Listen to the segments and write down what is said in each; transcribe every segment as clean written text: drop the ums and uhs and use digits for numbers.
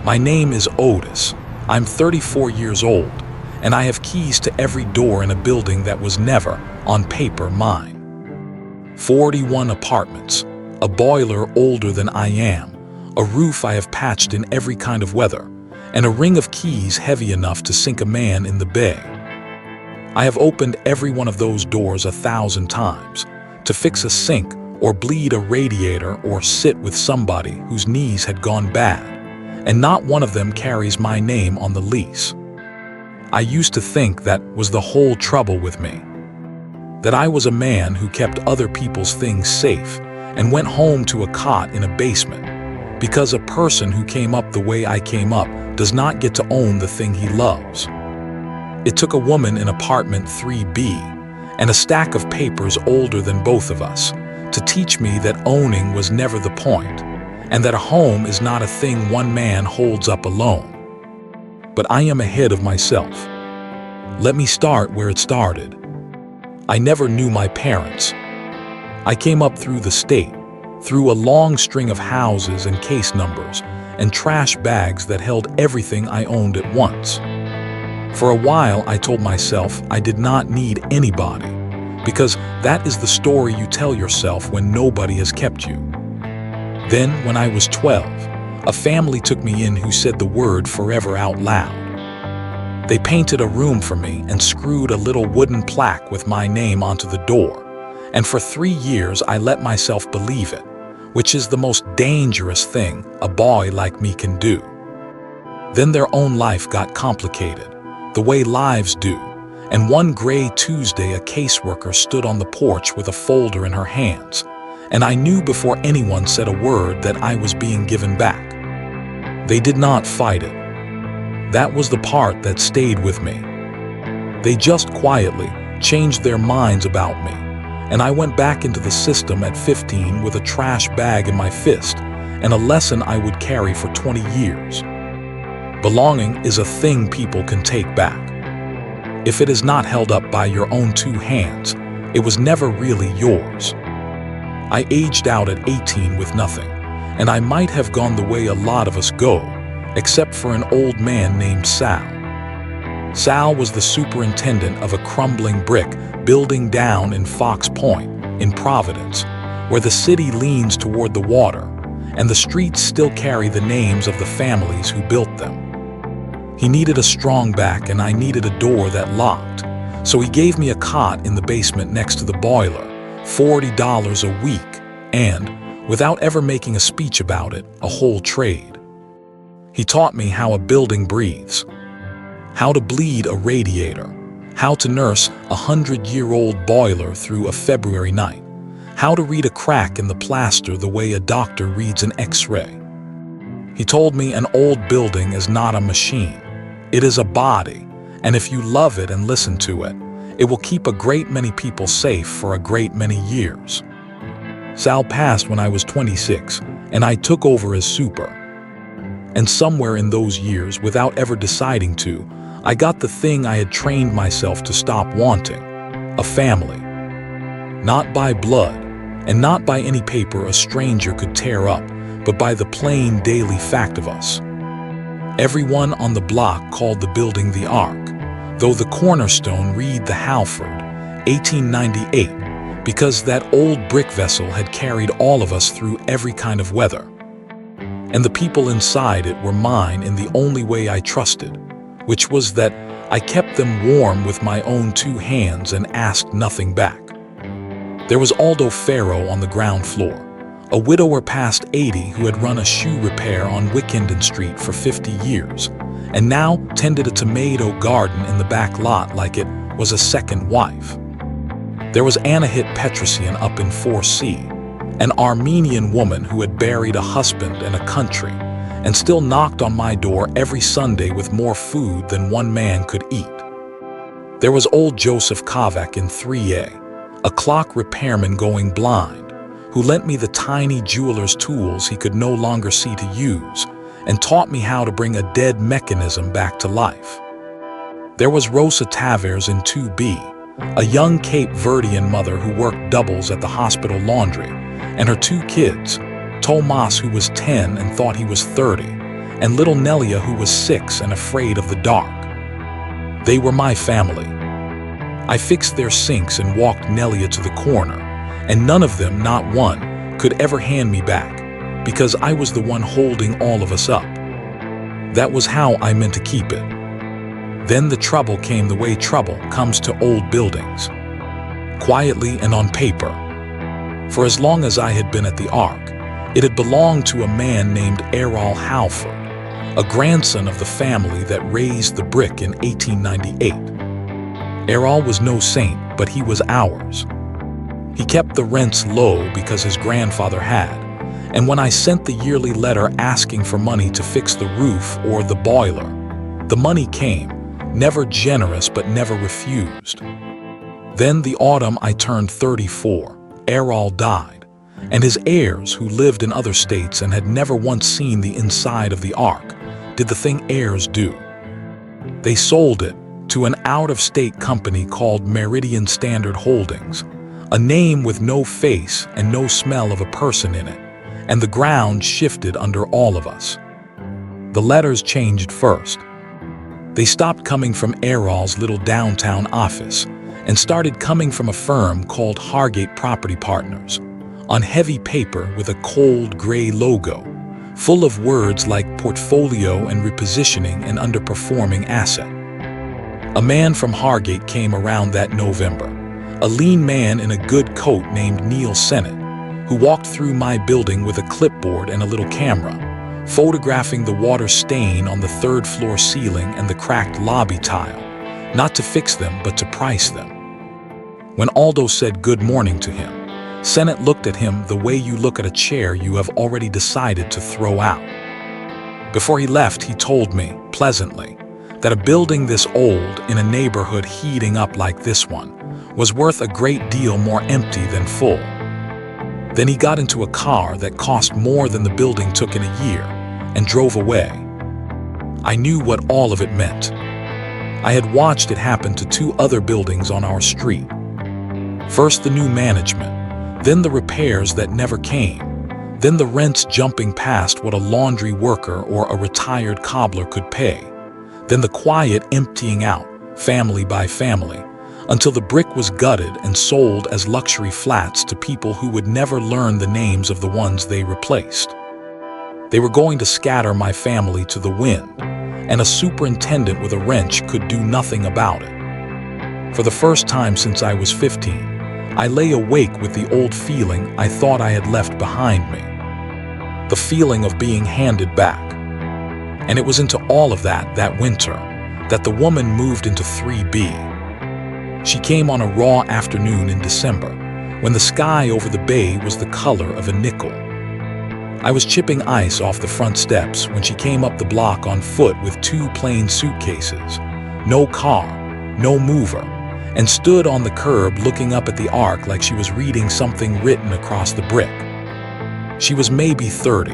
My name is Otis. I'm 34 years old, and I have keys to every door in a building that was never, on paper, mine. 41 apartments, a boiler older than I am, a roof I have patched in every kind of weather, and a ring of keys heavy enough to sink a man in the bay. I have opened every one of those doors 1,000 times to fix a sink or bleed a radiator or sit with somebody whose knees had gone bad, and not one of them carries my name on the lease. I used to think that was the whole trouble with me, that I was a man who kept other people's things safe and went home to a cot in a basement, because a person who came up the way I came up does not get to own the thing he loves. It took a woman in apartment 3B and a stack of papers older than both of us to teach me that owning was never the point, and that a home is not a thing one man holds up alone. But I am ahead of myself. Let me start where it started. I never knew my parents. I came up through the state, through a long string of houses and case numbers and trash bags that held everything I owned at once. For a while, I told myself I did not need anybody, because that is the story you tell yourself when nobody has kept you. Then, when I was 12, a family took me in who said the word forever out loud. They painted a room for me and screwed a little wooden plaque with my name onto the door, and for 3 years I let myself believe it, which is the most dangerous thing a boy like me can do. Then their own life got complicated, the way lives do, and one gray Tuesday a caseworker stood on the porch with a folder in her hands, and I knew before anyone said a word that I was being given back. They did not fight it. That was the part that stayed with me. They just quietly changed their minds about me, and I went back into the system at 15 with a trash bag in my fist and a lesson I would carry for 20 years. Belonging is a thing people can take back. If it is not held up by your own 2 hands, it was never really yours. I aged out at 18 with nothing, and I might have gone the way a lot of us go, except for an old man named Sal. Sal was the superintendent of a crumbling brick building down in Fox Point, in Providence, where the city leans toward the water, and the streets still carry the names of the families who built them. He needed a strong back, and I needed a door that locked, so he gave me a cot in the basement next to the boiler, $40 a week, and, without ever making a speech about it, a whole trade. He taught me how a building breathes, how to bleed a radiator, how to nurse a 100-year-old boiler through a February night, how to read a crack in the plaster the way a doctor reads an X-ray. He told me an old building is not a machine. It is a body, and if you love it and listen to it, it will keep a great many people safe for a great many years. Sal passed when I was 26, and I took over as super. And somewhere in those years, without ever deciding to, I got the thing I had trained myself to stop wanting: a family. Not by blood, and not by any paper a stranger could tear up, but by the plain daily fact of us. Everyone on the block called the building the Ark, though the cornerstone read the Halford, 1898, because that old brick vessel had carried all of us through every kind of weather. And the people inside it were mine in the only way I trusted, which was that I kept them warm with my own 2 hands and asked nothing back. There was Aldo Farrow on the ground floor, a widower past 80 who had run a shoe repair on Wickenden Street for 50 years, and now tended a tomato garden in the back lot like it was a second wife. There was Anahit Petrosian up in 4C, an Armenian woman who had buried a husband and a country, and still knocked on my door every Sunday with more food than one man could eat. There was old Joseph Kovac in 3A, a clock repairman going blind, who lent me the tiny jeweler's tools he could no longer see to use, and taught me how to bring a dead mechanism back to life. There was Rosa Tavares in 2B, a young Cape Verdean mother who worked doubles at the hospital laundry, and her 2 kids, Tomas, who was 10 and thought he was 30, and little Nelia, who was 6 and afraid of the dark. They were my family. I fixed their sinks and walked Nelia to the corner, and none of them, not one, could ever hand me back, because I was the one holding all of us up. That was how I meant to keep it. Then the trouble came the way trouble comes to old buildings. Quietly and on paper. For as long as I had been at the Ark, it had belonged to a man named Errol Halford, a grandson of the family that raised the brick in 1898. Errol was no saint, but he was ours. He kept the rents low because his grandfather had, and when I sent the yearly letter asking for money to fix the roof or the boiler, the money came, never generous but never refused. Then the autumn I turned 34, Errol died, and his heirs, who lived in other states and had never once seen the inside of the Ark, did the thing heirs do. They sold it to an out-of-state company called Meridian Standard Holdings, a name with no face and no smell of a person in it, and the ground shifted under all of us. The letters changed first. They stopped coming from Errol's little downtown office and started coming from a firm called Hargate Property Partners, on heavy paper with a cold gray logo, full of words like portfolio and repositioning an underperforming asset. A man from Hargate came around that November, a lean man in a good coat named Neil Sennett, who walked through my building with a clipboard and a little camera, photographing the water stain on the third-floor ceiling and the cracked lobby tile, not to fix them but to price them. When Aldo said good morning to him, Sennett looked at him the way you look at a chair you have already decided to throw out. Before he left, he told me, pleasantly, that a building this old in a neighborhood heating up like this one was worth a great deal more empty than full. Then he got into a car that cost more than the building took in a year and drove away. I knew what all of it meant. I had watched it happen to 2 other buildings on our street. First the new management, then the repairs that never came, then the rents jumping past what a laundry worker or a retired cobbler could pay, then the quiet emptying out, family by family, until the brick was gutted and sold as luxury flats to people who would never learn the names of the ones they replaced. They were going to scatter my family to the wind, and a superintendent with a wrench could do nothing about it. For the first time since I was 15, I lay awake with the old feeling I thought I had left behind me. The feeling of being handed back. And it was into all of that winter, that the woman moved into 3B. She came on a raw afternoon in December, when the sky over the bay was the color of a nickel. I was chipping ice off the front steps when she came up the block on foot with 2 plain suitcases, no car, no mover, and stood on the curb looking up at the Ark like she was reading something written across the brick. She was maybe 30,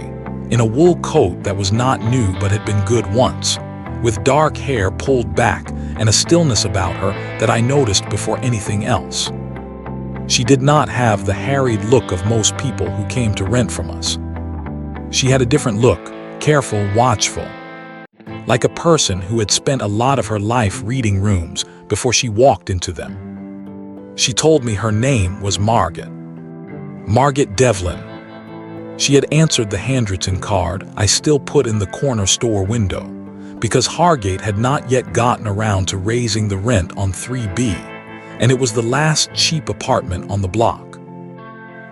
in a wool coat that was not new but had been good once, with dark hair pulled back and a stillness about her that I noticed before anything else. She did not have the harried look of most people who came to rent from us. She had a different look, careful, watchful, like a person who had spent a lot of her life reading rooms before she walked into them. She told me her name was Margaret Devlin. She had answered the handwritten card I still put in the corner store window, because Hargate had not yet gotten around to raising the rent on 3B, and it was the last cheap apartment on the block.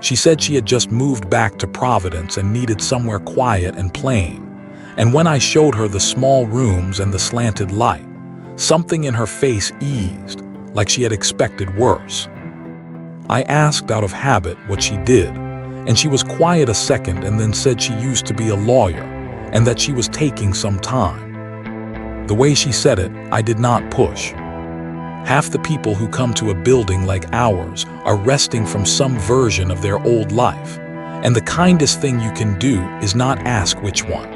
She said she had just moved back to Providence and needed somewhere quiet and plain, and when I showed her the small rooms and the slanted light, something in her face eased, like she had expected worse. I asked out of habit what she did, and she was quiet a second and then said she used to be a lawyer and that she was taking some time. The way she said it, I did not push. Half the people who come to a building like ours are resting from some version of their old life, and the kindest thing you can do is not ask which one.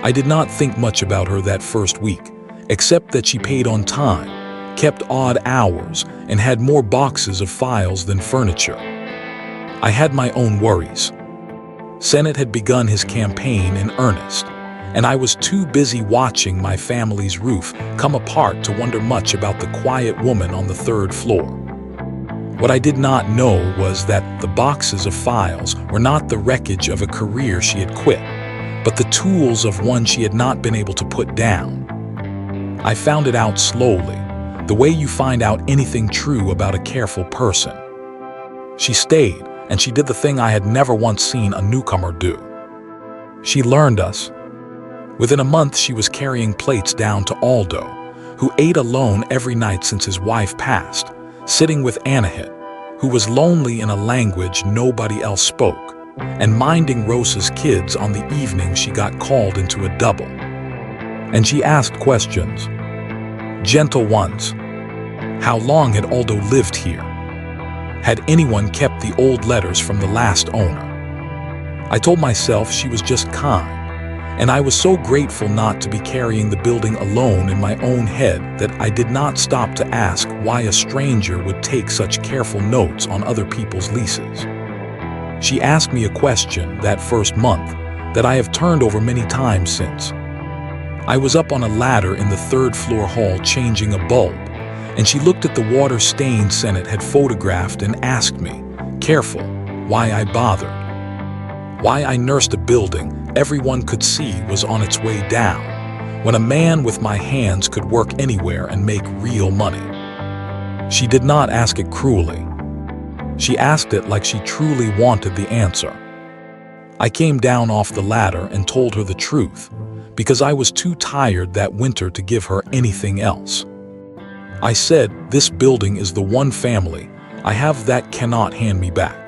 I did not think much about her that first week, except that she paid on time, kept odd hours, and had more boxes of files than furniture. I had my own worries. Sennett had begun his campaign in earnest, and I was too busy watching my family's roof come apart to wonder much about the quiet woman on the third floor. What I did not know was that the boxes of files were not the wreckage of a career she had quit, but the tools of one she had not been able to put down. I found it out slowly, the way you find out anything true about a careful person. She stayed, and she did the thing I had never once seen a newcomer do. She learned us. Within a month, she was carrying plates down to Aldo, who ate alone every night since his wife passed, sitting with Anahit, who was lonely in a language nobody else spoke, and minding Rosa's kids on the evening she got called into a double. And she asked questions. Gentle ones. How long had Aldo lived here? Had anyone kept the old letters from the last owner? I told myself she was just kind, and I was so grateful not to be carrying the building alone in my own head that I did not stop to ask why a stranger would take such careful notes on other people's leases. She asked me a question that first month that I have turned over many times since. I was up on a ladder in the third-floor hall changing a bulb, and she looked at the water-stained Senate had photographed and asked me, careful, why I bothered. Why I nursed a building everyone could see was on its way down, when a man with my hands could work anywhere and make real money. She did not ask it cruelly. She asked it like she truly wanted the answer. I came down off the ladder and told her the truth, because I was too tired that winter to give her anything else. I said, this building is the one family I have that cannot hand me back.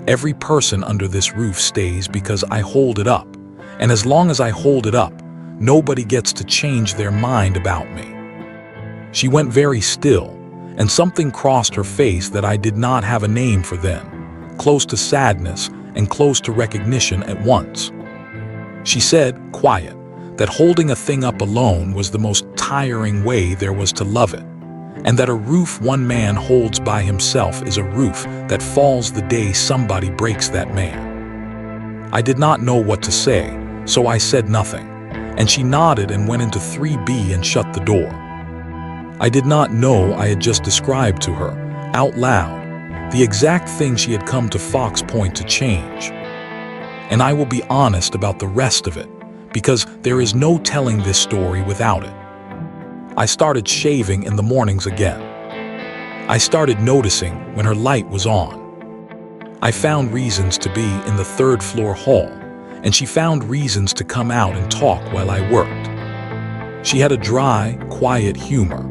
Every person under this roof stays because I hold it up, and as long as I hold it up, nobody gets to change their mind about me. She went very still, and something crossed her face that I did not have a name for then, close to sadness and close to recognition at once. She said, quiet, that holding a thing up alone was the most tiring way there was to love it, and that a roof one man holds by himself is a roof that falls the day somebody breaks that man. I did not know what to say, so I said nothing, and she nodded and went into 3B and shut the door. I did not know I had just described to her, out loud, the exact thing she had come to Fox Point to change. And I will be honest about the rest of it, because there is no telling this story without it. I started shaving in the mornings again. I started noticing when her light was on. I found reasons to be in the third-floor hall, and she found reasons to come out and talk while I worked. She had a dry, quiet humor,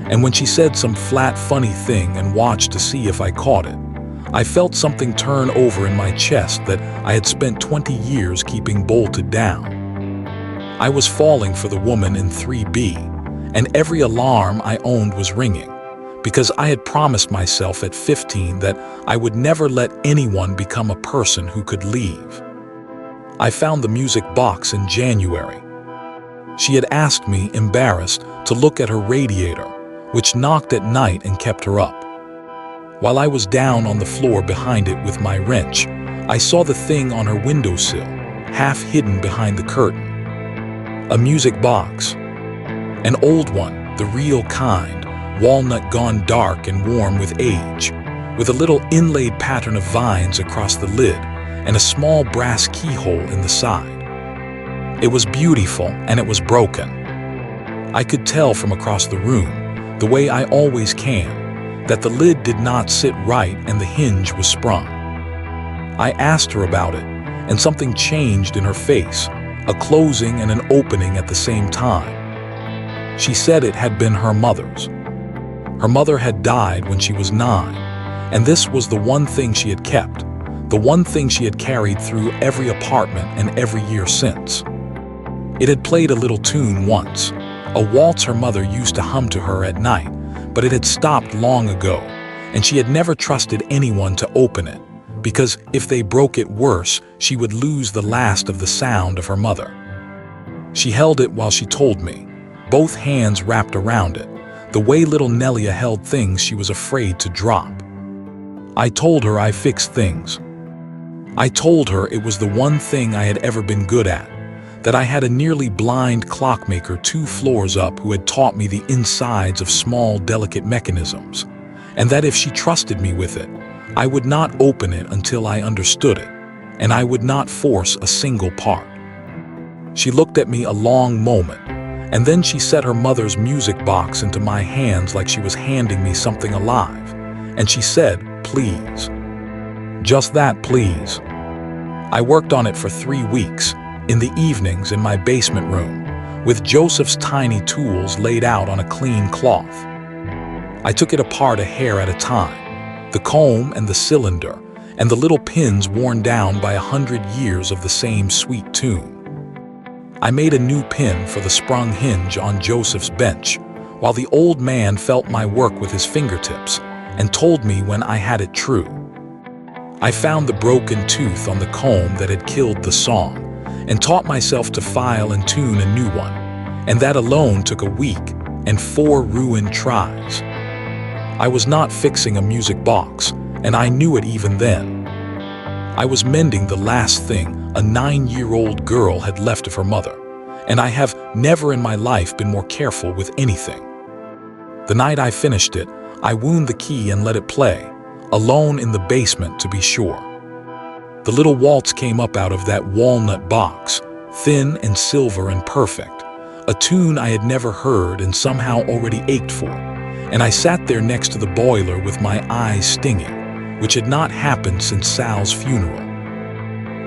and when she said some flat, funny thing and watched to see if I caught it, I felt something turn over in my chest that I had spent 20 years keeping bolted down. I was falling for the woman in 3B, and every alarm I owned was ringing, because I had promised myself at 15 that I would never let anyone become a person who could leave. I found the music box in January. She had asked me, embarrassed, to look at her radiator, which knocked at night and kept her up. While I was down on the floor behind it with my wrench, I saw the thing on her windowsill, half hidden behind the curtain. A music box. An old one, the real kind, walnut gone dark and warm with age, with a little inlaid pattern of vines across the lid and a small brass keyhole in the side. It was beautiful and it was broken. I could tell from across the room, the way I always can, that the lid did not sit right and the hinge was sprung. I asked her about it, and something changed in her face, a closing and an opening at the same time. She said it had been her mother's. Her mother had died when she was 9, and this was the one thing she had kept, the one thing she had carried through every apartment and every year since. It had played a little tune once, a waltz her mother used to hum to her at night, but it had stopped long ago, and she had never trusted anyone to open it, because if they broke it worse, she would lose the last of the sound of her mother. She held it while she told me, both hands wrapped around it, the way little Nelia held things she was afraid to drop. I told her I fixed things. I told her it was the one thing I had ever been good at, that I had a nearly blind clockmaker 2 floors up who had taught me the insides of small, delicate mechanisms, and that if she trusted me with it, I would not open it until I understood it, and I would not force a single part. She looked at me a long moment, and then she set her mother's music box into my hands like she was handing me something alive, and she said, "Please." Just that, please. I worked on it for 3 weeks, in the evenings in my basement room, with Joseph's tiny tools laid out on a clean cloth. I took it apart a hair at a time, the comb and the cylinder, and the little pins worn down by 100 years of the same sweet tune. I made a new pin for the sprung hinge on Joseph's bench, while the old man felt my work with his fingertips and told me when I had it true. I found the broken tooth on the comb that had killed the song, and taught myself to file and tune a new one, and that alone took a week and 4 ruined tries. I was not fixing a music box, and I knew it even then. I was mending the last thing a 9-year-old girl had left of her mother, and I have never in my life been more careful with anything. The night I finished it, I wound the key and let it play, alone in the basement to be sure. The little waltz came up out of that walnut box, thin and silver and perfect, a tune I had never heard and somehow already ached for, and I sat there next to the boiler with my eyes stinging, which had not happened since Sal's funeral.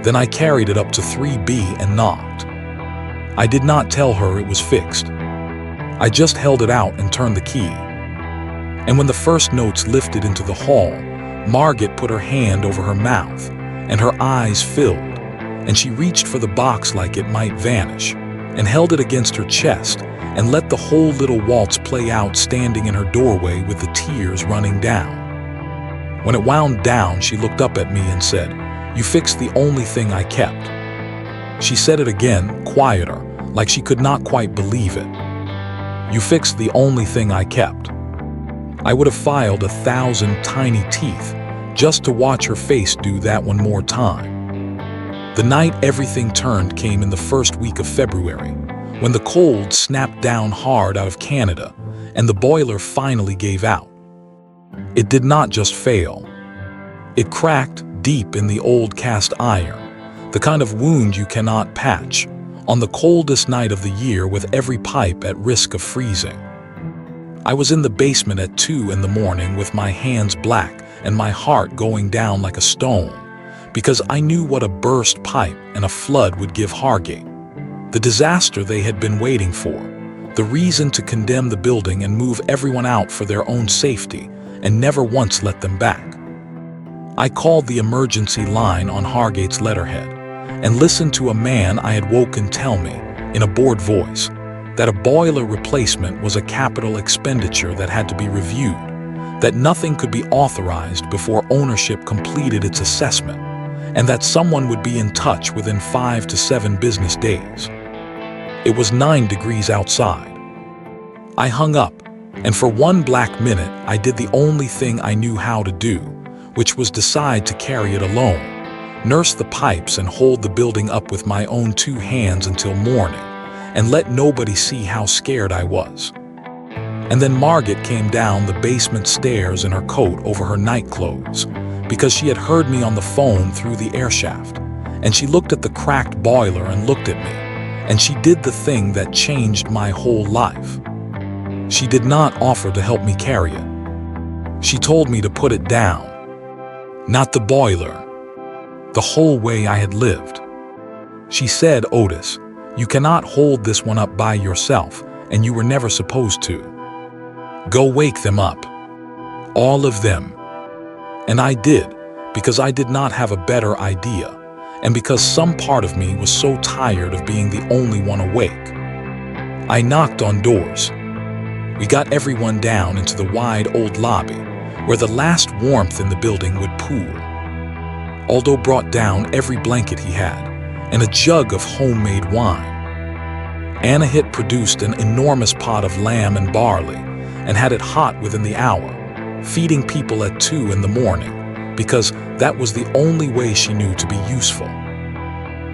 Then I carried it up to 3B and knocked. I did not tell her it was fixed. I just held it out and turned the key. And when the first notes lifted into the hall, Margaret put her hand over her mouth, and her eyes filled, and she reached for the box like it might vanish, and held it against her chest, and let the whole little waltz play out standing in her doorway with the tears running down. When it wound down, she looked up at me and said, "You fixed the only thing I kept." She said it again, quieter, like she could not quite believe it. "You fixed the only thing I kept." I would have filed 1,000 tiny teeth just to watch her face do that one more time. The night everything turned came in the first week of February, when the cold snapped down hard out of Canada and the boiler finally gave out. It did not just fail. It cracked deep in the old cast iron, the kind of wound you cannot patch, on the coldest night of the year with every pipe at risk of freezing. I was in the basement at 2 in the morning with my hands black and my heart going down like a stone, because I knew what a burst pipe and a flood would give Hargate. The disaster they had been waiting for, the reason to condemn the building and move everyone out for their own safety, and never once let them back. I called the emergency line on Hargate's letterhead, and listened to a man I had woken tell me, in a bored voice, that a boiler replacement was a capital expenditure that had to be reviewed, that nothing could be authorized before ownership completed its assessment, and that someone would be in touch within 5 to 7 business days. It was 9 degrees outside. I hung up, and for 1 black minute I did the only thing I knew how to do, which was decide to carry it alone, nurse the pipes and hold the building up with my own 2 hands until morning, and let nobody see how scared I was. And then Margaret came down the basement stairs in her coat over her night clothes, because she had heard me on the phone through the air shaft, and she looked at the cracked boiler and looked at me, and she did the thing that changed my whole life. She did not offer to help me carry it. She told me to put it down. Not the boiler. The whole way I had lived. She said, "Otis, you cannot hold this one up by yourself, and you were never supposed to. Go wake them up. All of them." And I did, because I did not have a better idea, and because some part of me was so tired of being the only one awake. I knocked on doors. We got everyone down into the wide old lobby, where the last warmth in the building would pool. Aldo brought down every blanket he had, and a jug of homemade wine. Anna had produced an enormous pot of lamb and barley, and had it hot within the hour, feeding people at 2 in the morning, because that was the only way she knew to be useful.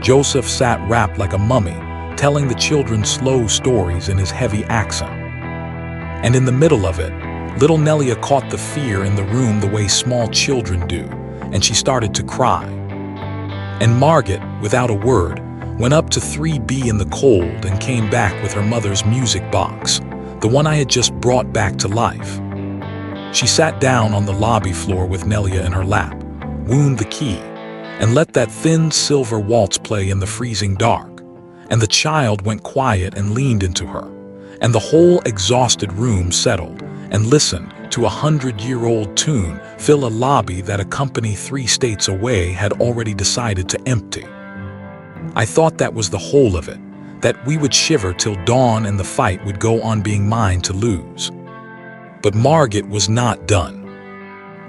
Joseph sat wrapped like a mummy telling the children slow stories in his heavy accent. And in the middle of it, little Nelia caught the fear in the room the way small children do, and she started to cry. And Margaret, without a word, went up to 3B in the cold and came back with her mother's music box, the one I had just brought back to life. She sat down on the lobby floor with Nelia in her lap, wound the key, and let that thin silver waltz play in the freezing dark. And the child went quiet and leaned into her, and the whole exhausted room settled and listened to a 100-year-old tune fill a lobby that a company 3 states away had already decided to empty. I thought that was the whole of it, that we would shiver till dawn and the fight would go on being mine to lose. But Margaret was not done.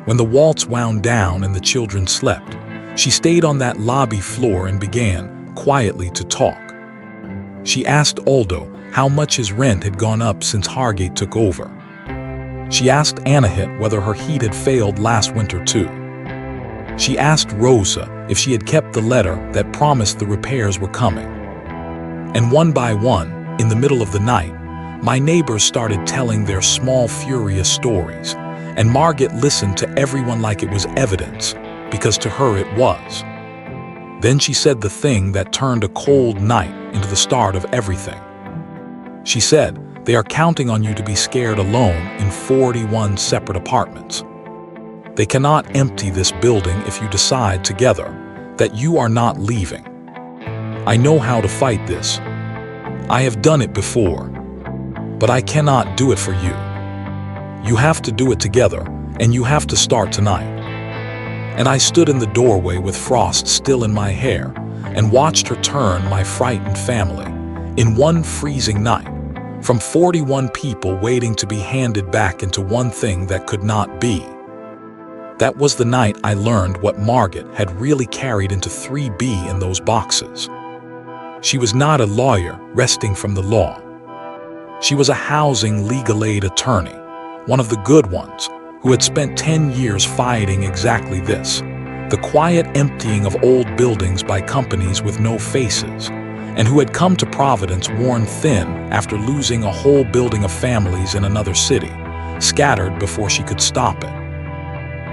When the waltz wound down and the children slept, she stayed on that lobby floor and began, quietly, to talk. She asked Aldo how much his rent had gone up since Hargate took over. She asked Anahit whether her heat had failed last winter too. She asked Rosa if she had kept the letter that promised the repairs were coming. And one by one, in the middle of the night, my neighbors started telling their small, furious stories, and Margaret listened to everyone like it was evidence, because to her it was. Then she said the thing that turned a cold night into the start of everything. She said, "They are counting on you to be scared alone in 41 separate apartments. They cannot empty this building if you decide together that you are not leaving. I know how to fight this. I have done it before. But I cannot do it for you. You have to do it together, and you have to start tonight." And I stood in the doorway with frost still in my hair and watched her turn my frightened family, in one freezing night, from 41 people waiting to be handed back into one thing that could not be. That was the night I learned what Margaret had really carried into 3B in those boxes. She was not a lawyer resting from the law. She was a housing legal aid attorney, one of the good ones, who had spent 10 years fighting exactly this, the quiet emptying of old buildings by companies with no faces, and who had come to Providence worn thin after losing a whole building of families in another city, scattered before she could stop it.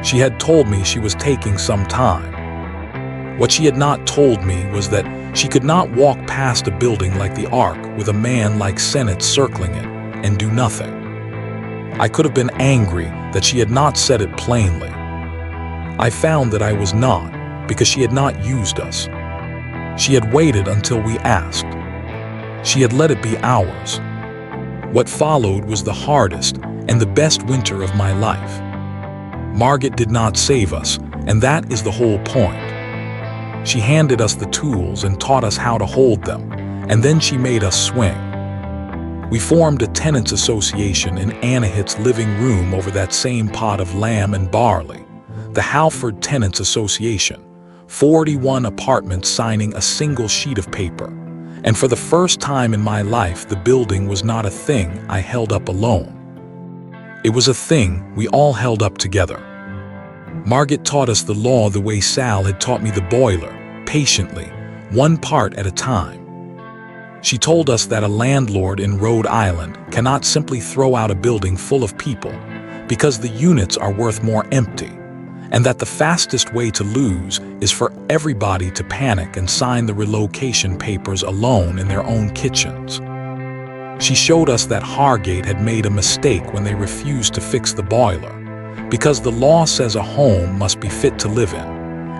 She had told me she was taking some time. What she had not told me was that she could not walk past a building like the Ark with a man like Sennett circling it and do nothing. I could have been angry that she had not said it plainly. I found that I was not, because she had not used us. She had waited until we asked. She had let it be ours. What followed was the hardest and the best winter of my life. Margaret did not save us, and that is the whole point. She handed us the tools and taught us how to hold them, and then she made us swing. We formed a tenants association in Anahit's living room over that same pot of lamb and barley, the Halford Tenants Association, 41 apartments signing a single sheet of paper. And for the first time in my life, the building was not a thing I held up alone. It was a thing we all held up together. Margaret taught us the law the way Sal had taught me the boiler, patiently, one part at a time. She told us that a landlord in Rhode Island cannot simply throw out a building full of people because the units are worth more empty, and that the fastest way to lose is for everybody to panic and sign the relocation papers alone in their own kitchens. She showed us that Hargate had made a mistake when they refused to fix the boiler, because the law says a home must be fit to live in,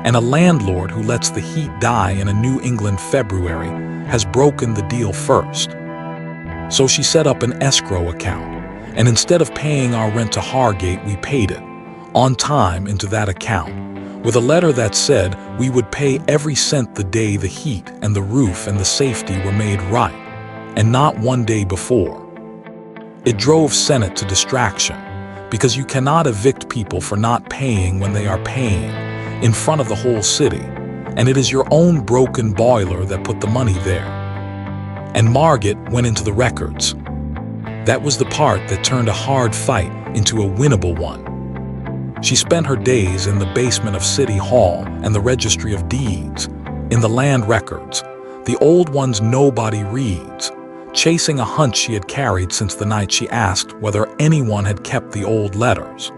and a landlord who lets the heat die in a New England February has broken the deal first. So she set up an escrow account, and instead of paying our rent to Hargate, we paid it, on time, into that account, with a letter that said we would pay every cent the day the heat and the roof and the safety were made right, and not one day before. It drove Sennett to distraction, because you cannot evict people for not paying when they are paying, in front of the whole city, and it is your own broken boiler that put the money there. And Margaret went into the records. That was the part that turned a hard fight into a winnable one. She spent her days in the basement of City Hall and the Registry of Deeds, in the land records, the old ones nobody reads, chasing a hunch she had carried since the night she asked whether anyone had kept the old letters.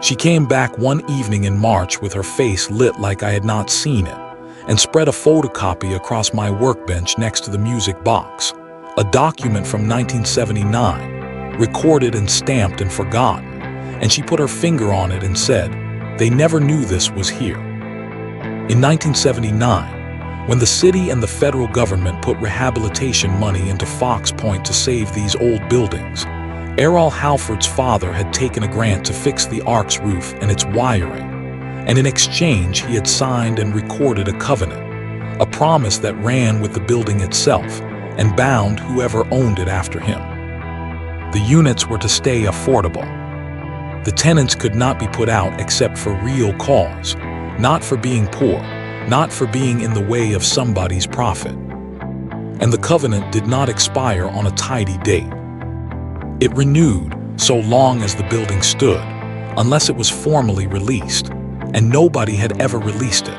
She came back one evening in March with her face lit like I had not seen it, and spread a photocopy across my workbench next to the music box, a document from 1979, recorded and stamped and forgotten, and she put her finger on it and said, "They never knew this was here." In 1979, when the city and the federal government put rehabilitation money into Fox Point to save these old buildings, Errol Halford's father had taken a grant to fix the Ark's roof and its wiring, and in exchange he had signed and recorded a covenant, a promise that ran with the building itself and bound whoever owned it after him. The units were to stay affordable. The tenants could not be put out except for real cause, not for being poor, not for being in the way of somebody's profit. And the covenant did not expire on a tidy date. It renewed so long as the building stood, unless it was formally released, and nobody had ever released it,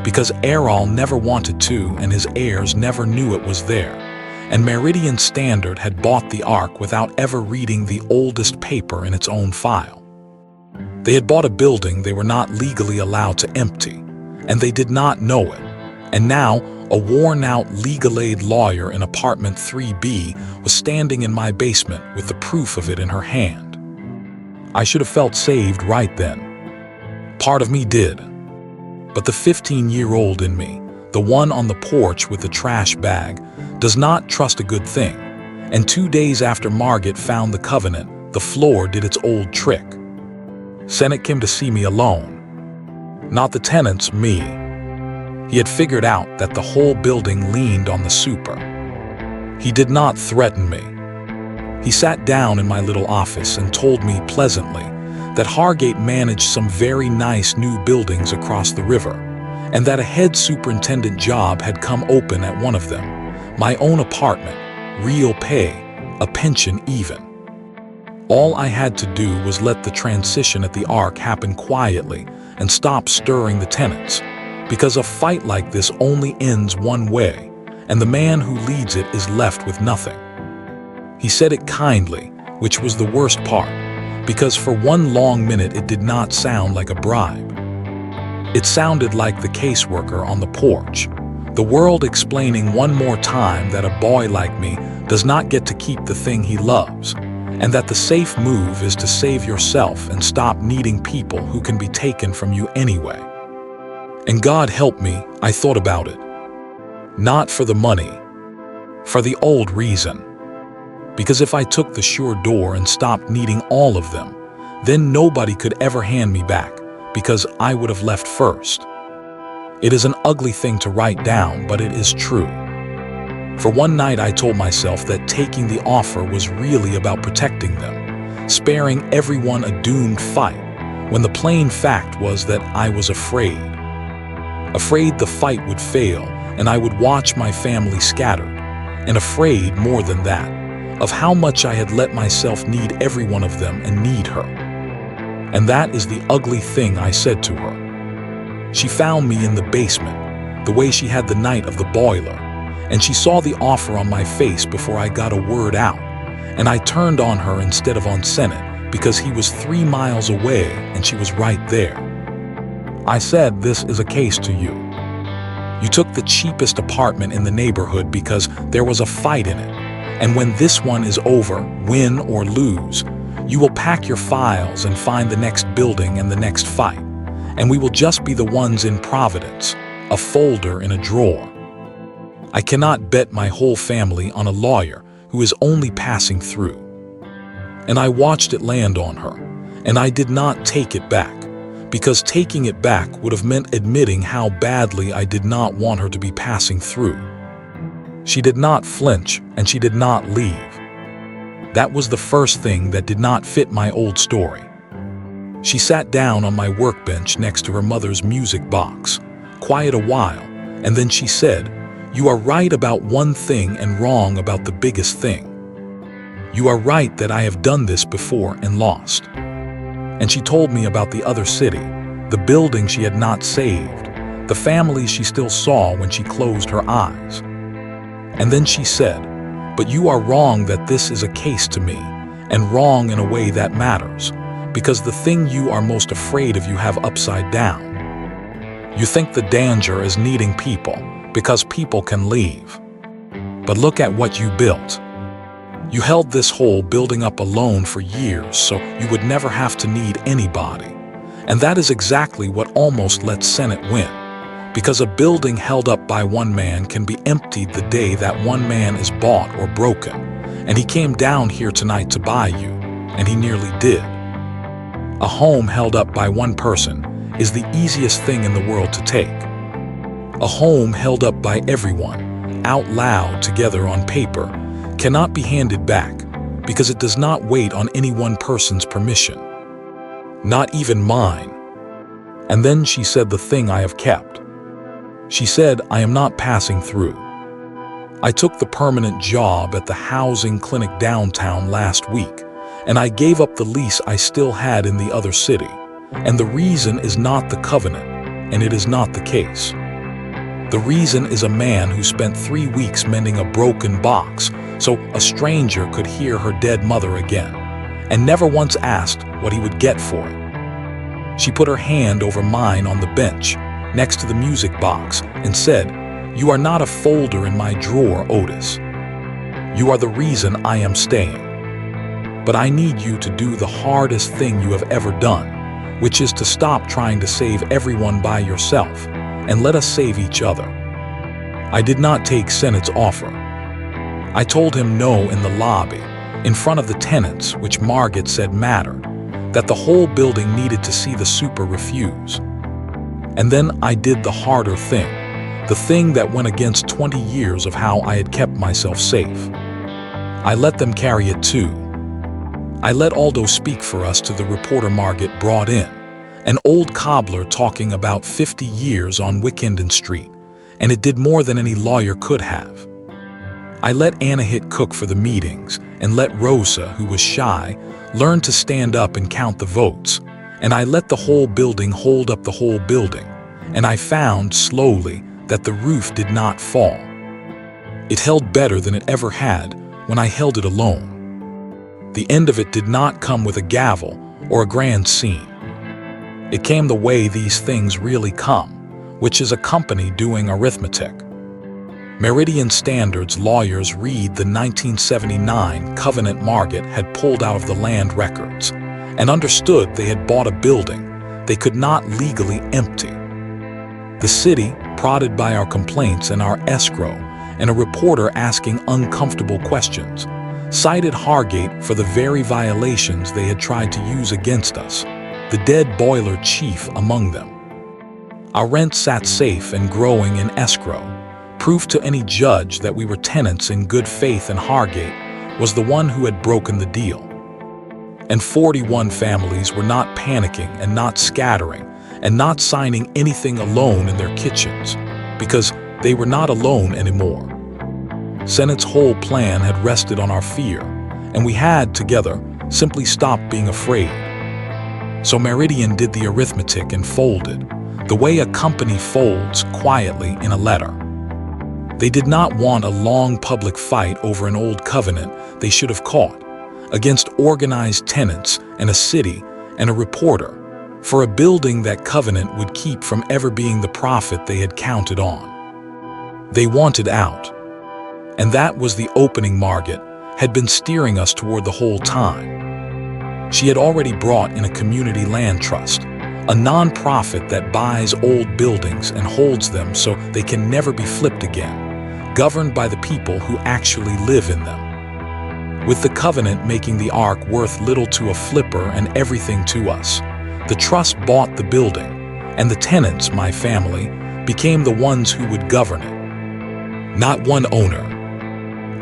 because Errol never wanted to and his heirs never knew it was there, and Meridian Standard had bought the Ark without ever reading the oldest paper in its own file. They had bought a building they were not legally allowed to empty, and they did not know it, and now a worn-out legal aid lawyer in apartment 3B was standing in my basement with the proof of it in her hand. I should have felt saved right then. Part of me did. But the 15-year-old in me, the one on the porch with the trash bag, does not trust a good thing, and 2 days after Margaret found the covenant, the floor did its old trick. Sennett came to see me alone. Not the tenants, me. He had figured out that the whole building leaned on the super. He did not threaten me. He sat down in my little office and told me pleasantly that Hargate managed some very nice new buildings across the river, and that a head superintendent job had come open at one of them, my own apartment, real pay, a pension even. All I had to do was let the transition at the Ark happen quietly and stop stirring the tenants, because a fight like this only ends one way, and the man who leads it is left with nothing. He said it kindly, which was the worst part, because for one long minute it did not sound like a bribe. It sounded like the caseworker on the porch, the world explaining one more time that a boy like me does not get to keep the thing he loves, and that the safe move is to save yourself and stop needing people who can be taken from you anyway. And God help me, I thought about it. Not for the money, for the old reason. Because if I took the sure door and stopped needing all of them, then nobody could ever hand me back, because I would have left first. It is an ugly thing to write down, but it is true. For one night I told myself that taking the offer was really about protecting them, sparing everyone a doomed fight, when the plain fact was that I was afraid. Afraid the fight would fail and I would watch my family scattered, and afraid more than that, of how much I had let myself need every one of them and need her. And that is the ugly thing I said to her. She found me in the basement, the way she had the night of the boiler, and she saw the offer on my face before I got a word out, and I turned on her instead of on Sennett because he was 3 miles away and she was right there. I said, "This is a case to you. You took the cheapest apartment in the neighborhood because there was a fight in it, and when this one is over, win or lose, you will pack your files and find the next building and the next fight, and we will just be the ones in Providence, a folder in a drawer. I cannot bet my whole family on a lawyer who is only passing through." And I watched it land on her, and I did not take it back, because taking it back would have meant admitting how badly I did not want her to be passing through. She did not flinch, and she did not leave. That was the first thing that did not fit my old story. She sat down on my workbench next to her mother's music box, quiet a while, and then she said, "You are right about one thing and wrong about the biggest thing. You are right that I have done this before and lost." And she told me about the other city, the building she had not saved, the families she still saw when she closed her eyes. And then she said, "But you are wrong that this is a case to me, and wrong in a way that matters, because the thing you are most afraid of you have upside down. You think the danger is needing people, because people can leave. But look at what you built. You held this whole building up alone for years so you would never have to need anybody. And that is exactly what almost let Senate win. Because a building held up by one man can be emptied the day that one man is bought or broken. And he came down here tonight to buy you, and he nearly did. A home held up by one person is the easiest thing in the world to take. A home held up by everyone, out loud together on paper, cannot be handed back because it does not wait on any one person's permission. Not even mine." And then she said the thing I have kept. She said, "I am not passing through. I took the permanent job at the housing clinic downtown last week, and I gave up the lease I still had in the other city. And the reason is not the covenant, and it is not the case. The reason is a man who spent 3 weeks mending a broken box so a stranger could hear her dead mother again, and never once asked what he would get for it." She put her hand over mine on the bench, next to the music box, and said, "You are not a folder in my drawer, Otis. You are the reason I am staying. But I need you to do the hardest thing you have ever done, which is to stop trying to save everyone by yourself, and let us save each other." I did not take Senate's offer. I told him no in the lobby, in front of the tenants, which Margaret said mattered, that the whole building needed to see the super refuse. And then I did the harder thing, the thing that went against 20 years of how I had kept myself safe. I let them carry it too. I let Aldo speak for us to the reporter Margaret brought in, an old cobbler talking about 50 years on Wickenden Street, and it did more than any lawyer could have. I let Anna hit cook for the meetings, and let Rosa, who was shy, learn to stand up and count the votes, and I let the whole building hold up the whole building, and I found, slowly, that the roof did not fall. It held better than it ever had when I held it alone. The end of it did not come with a gavel or a grand scene. It came the way these things really come, which is a company doing arithmetic. Meridian Standards lawyers read the 1979 covenant Margaret had pulled out of the land records, and understood they had bought a building they could not legally empty. The city, prodded by our complaints and our escrow, and a reporter asking uncomfortable questions, cited Hargate for the very violations they had tried to use against us, the dead boiler chief among them. Our rent sat safe and growing in escrow, proof to any judge that we were tenants in good faith, and Hargate was the one who had broken the deal. And 41 families were not panicking and not scattering and not signing anything alone in their kitchens, because they were not alone anymore. Senate's whole plan had rested on our fear, and we had, together, simply stopped being afraid. So Meridian did the arithmetic and folded, the way a company folds quietly in a letter. They did not want a long public fight over an old covenant they should have caught, against organized tenants and a city and a reporter, for a building that covenant would keep from ever being the profit they had counted on. They wanted out. And that was the opening Margaret had been steering us toward the whole time. She had already brought in a community land trust, a non-profit that buys old buildings and holds them so they can never be flipped again, governed by the people who actually live in them. With the covenant making the ark worth little to a flipper and everything to us, the trust bought the building, and the tenants, my family, became the ones who would govern it. Not one owner.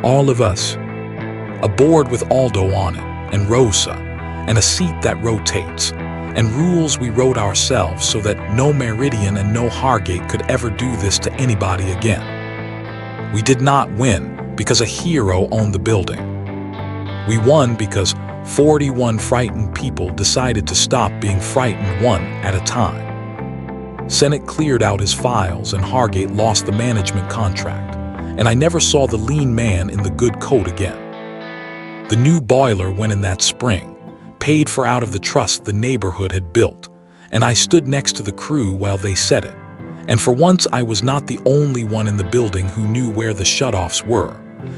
All of us. A board with Aldo on it, and Rosa, and a seat that rotates, and rules we wrote ourselves so that no Meridian and no Hargate could ever do this to anybody again. We did not win because a hero owned the building. We won because 41 frightened people decided to stop being frightened one at a time. Senate cleared out his files and Hargate lost the management contract, and I never saw the lean man in the good coat again. The new boiler went in that spring, paid for out of the trust the neighborhood had built, and I stood next to the crew while they set it. And for once I was not the only one in the building who knew where the shutoffs were,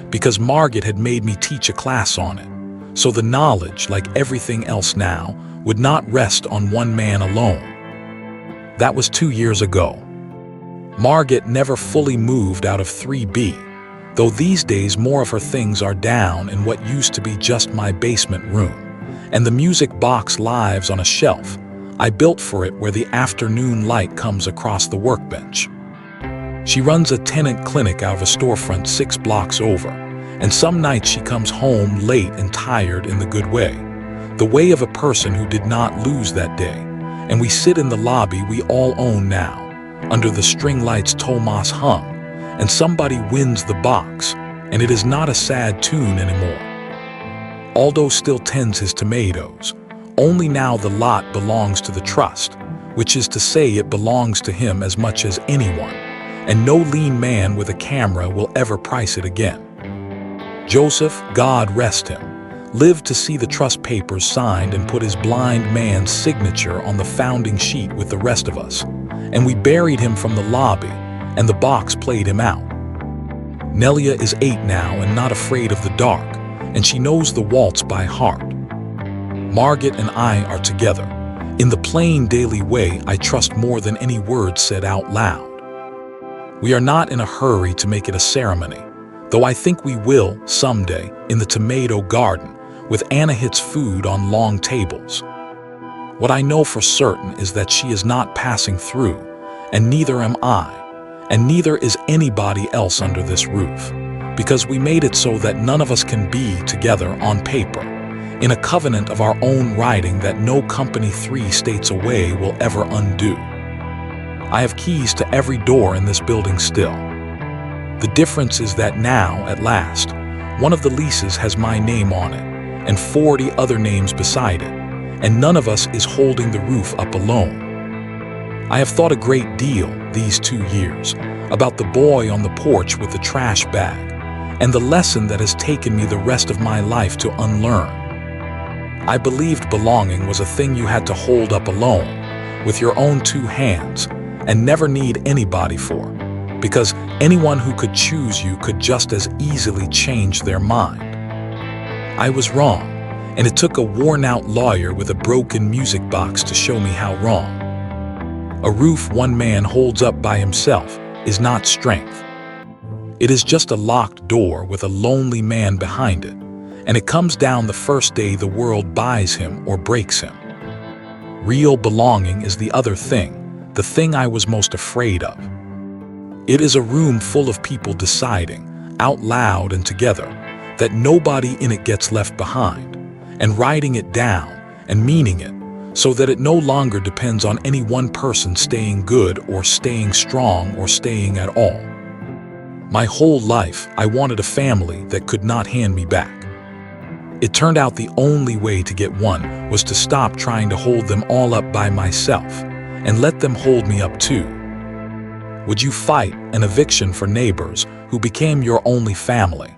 because Margaret had made me teach a class on it. So the knowledge, like everything else now, would not rest on one man alone. That was 2 years ago. Margaret never fully moved out of 3B, though these days more of her things are down in what used to be just my basement room, and the music box lives on a shelf I built for it where the afternoon light comes across the workbench. She runs a tenant clinic out of a storefront 6 blocks over, and some nights she comes home late and tired in the good way, the way of a person who did not lose that day, and we sit in the lobby we all own now, under the string lights Tomas hung, and somebody wins the box, and it is not a sad tune anymore. Aldo still tends his tomatoes, only now the lot belongs to the trust, which is to say it belongs to him as much as anyone, and no lean man with a camera will ever price it again. Joseph, God rest him, lived to see the trust papers signed and put his blind man's signature on the founding sheet with the rest of us, and we buried him from the lobby, and the box played him out. Nelia is 8 now and not afraid of the dark, and she knows the waltz by heart. Margaret and I are together. In the plain daily way I trust more than any word said out loud. We are not in a hurry to make it a ceremony, though I think we will, someday, in the tomato garden, with Anahit's food on long tables. What I know for certain is that she is not passing through, and neither am I, and neither is anybody else under this roof, because we made it so that none of us can be together on paper, in a covenant of our own writing that no company 3 states away will ever undo. I have keys to every door in this building still. The difference is that now, at last, one of the leases has my name on it, and 40 other names beside it, and none of us is holding the roof up alone. I have thought a great deal these 2 years about the boy on the porch with the trash bag, and the lesson that has taken me the rest of my life to unlearn. I believed belonging was a thing you had to hold up alone, with your own 2 hands, and never need anybody for, because anyone who could choose you could just as easily change their mind. I was wrong, and it took a worn-out lawyer with a broken music box to show me how wrong. A roof one man holds up by himself is not strength. It is just a locked door with a lonely man behind it, and it comes down the first day the world buys him or breaks him. Real belonging is the other thing, the thing I was most afraid of. It is a room full of people deciding, out loud and together, that nobody in it gets left behind, and writing it down and meaning it, so that it no longer depends on any one person staying good or staying strong or staying at all. My whole life I wanted a family that could not hand me back. It turned out the only way to get one was to stop trying to hold them all up by myself and let them hold me up too. Would you fight an eviction for neighbors who became your only family?